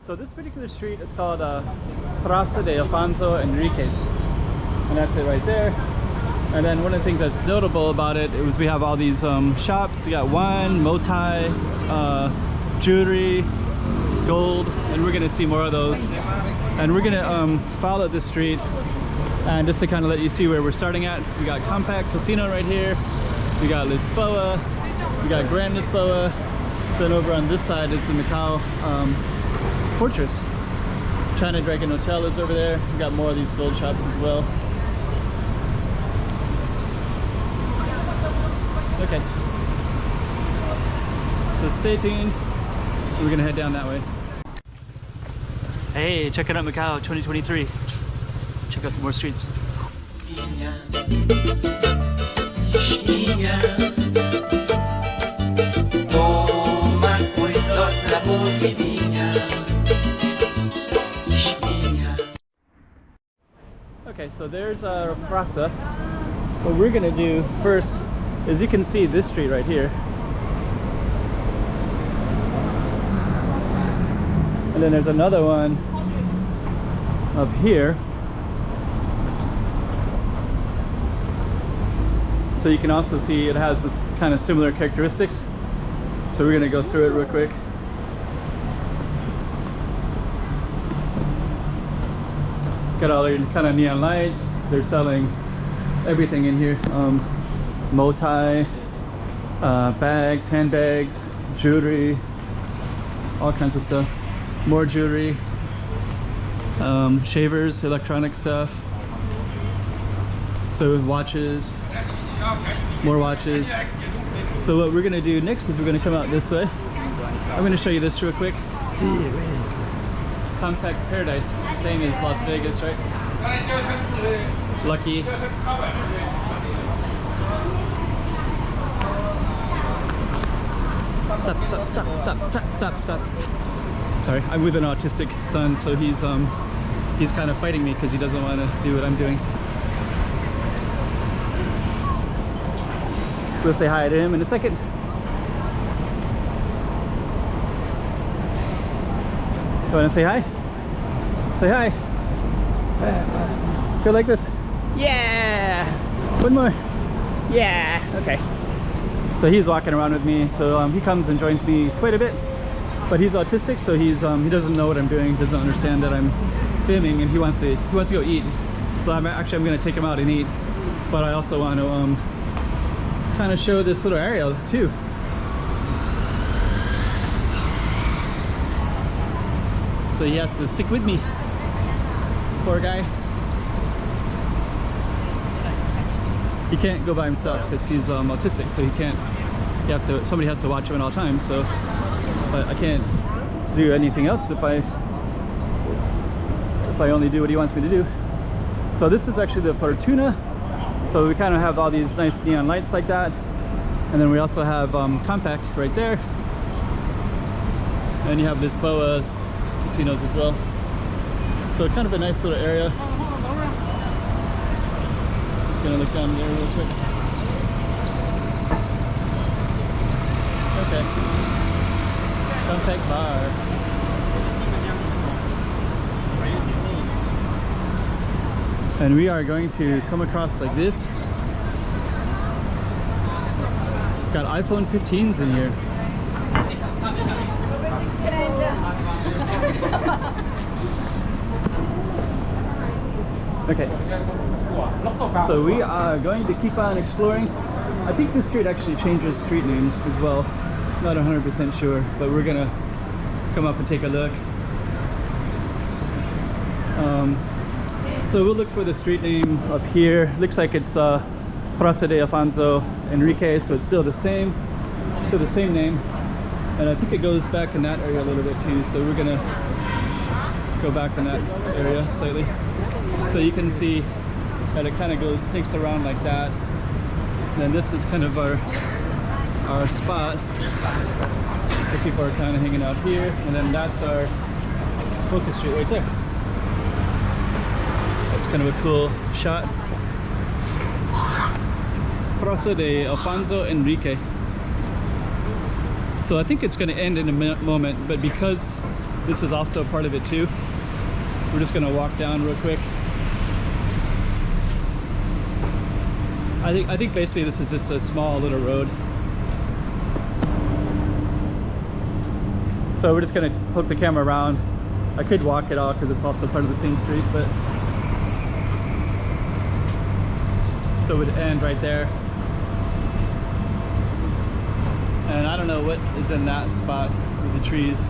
So this particular street is called Praça de Afonso Henriques, and that's it right there. And then one of the things that's notable about it is we have all these shops. We got wine, motai, jewelry, gold, and we're gonna see more of those. And we're gonna follow this street, and just to kind of let you see where we're starting at, we got Kampek Casino right here. We got Lisboa. We got Grand Lisboa. Then over on this side is the Macau Fortress. China Dragon Hotel is over there. We got more of these gold shops as well. Okay. So stay tuned. We're gonna head down that way. Hey, checking out Macau 2023. Check out some more streets. Okay, so there's Praça. What we're gonna do first is, you can see this street right here, and then there's another one up here. So you can also see it has this kind of similar characteristics. So we're gonna go through it real quick. Got all their kind of neon lights. They're selling everything in here. Motai, bags, handbags, jewelry, all kinds of stuff. More jewelry, shavers, electronic stuff. So watches, more watches. So what we're gonna do next is we're gonna come out this way. I'm gonna show you this real quick. Kampek Paradise, same as Las Vegas, right? Lucky. Stop. Sorry, I'm with an autistic son, so he's kind of fighting me because he doesn't want to do what I'm doing. We'll say hi to him in a second. You want to say hi? Say hi. Feel like this? Yeah. One more. Yeah. Okay. So he's walking around with me. So he comes and joins me quite a bit. But he's autistic, so he doesn't know what I'm doing. Doesn't understand that I'm filming, and he wants to go eat. So I'm going to take him out and eat. But I also want to kind of show this little area too. So he has to stick with me. Poor guy. He can't go by himself because he's autistic, so he can't. Somebody has to watch him at all times. So, but I can't do anything else if I only do what he wants me to do. So this is actually the Fortuna. So we kind of have all these nice neon lights like that, and then we also have Kampek right there, and you have Lisboa's casinos as well. So kind of a nice little area. Just gonna look down there real quick. Okay. Kampek bar. And we are going to come across like this. Got iPhone 15s in here. Okay, so we are going to keep on exploring. I think this street actually changes street names as well. Not 100% sure, but we're gonna come up and take a look. So we'll look for the street name up here. Looks like it's Praça de Afonso Henriques, so it's still the same. So the same name. And I think it goes back in that area a little bit too. So we're gonna go back in that area slightly. So you can see that it kind of snakes around like that. And then this is kind of our spot. So people are kind of hanging out here. And then that's our focus street right there. That's kind of a cool shot. Praça de Afonso Henriques. So I think it's going to end in a moment, but because this is also part of it too. We're just gonna walk down real quick. I think basically this is just a small little road. So we're just gonna hook the camera around. I could walk it all because it's also part of the same street, but so it would end right there. And I don't know what is in that spot with the trees.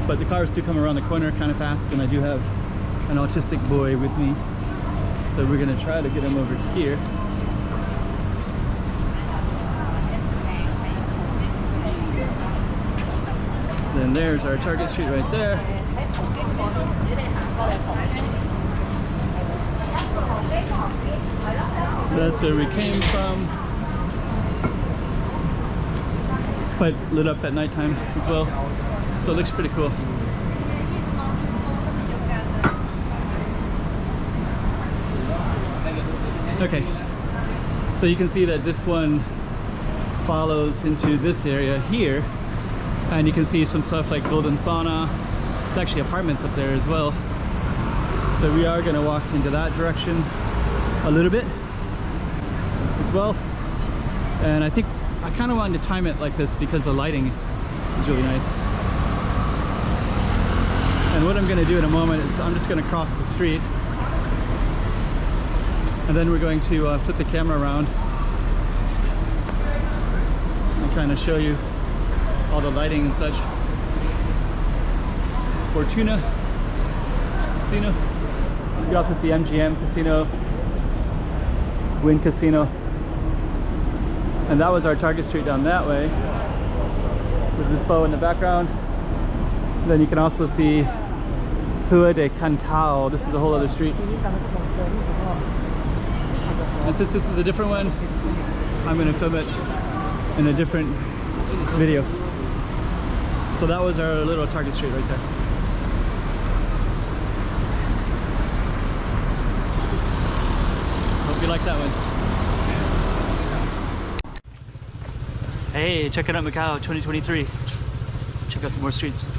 But the cars do come around the corner kind of fast, and I do have an autistic boy with me. So we're gonna try to get him over here. Then there's our target street right there. That's where we came from. It's quite lit up at nighttime as well, so it looks pretty cool. Okay, so you can see that this one follows into this area here, and you can see some stuff like Golden Sauna. There's actually apartments up there as well. So we are going to walk into that direction a little bit as well. And I think I kind of wanted to time it like this because the lighting is really nice. And what I'm going to do in a moment is I'm just going to cross the street, and then we're going to flip the camera around and kind of show you all the lighting and such. Fortuna Casino. You also see MGM Casino, Wynn Casino. And that was our target street down that way with Lisboa in the background. And then you can also see Rua de Cantao. This is a whole other street. And since this is a different one, I'm going to film it in a different video. So that was our little target street right there. Hope you like that one. Hey, check it out, Macau 2023. Check out some more streets.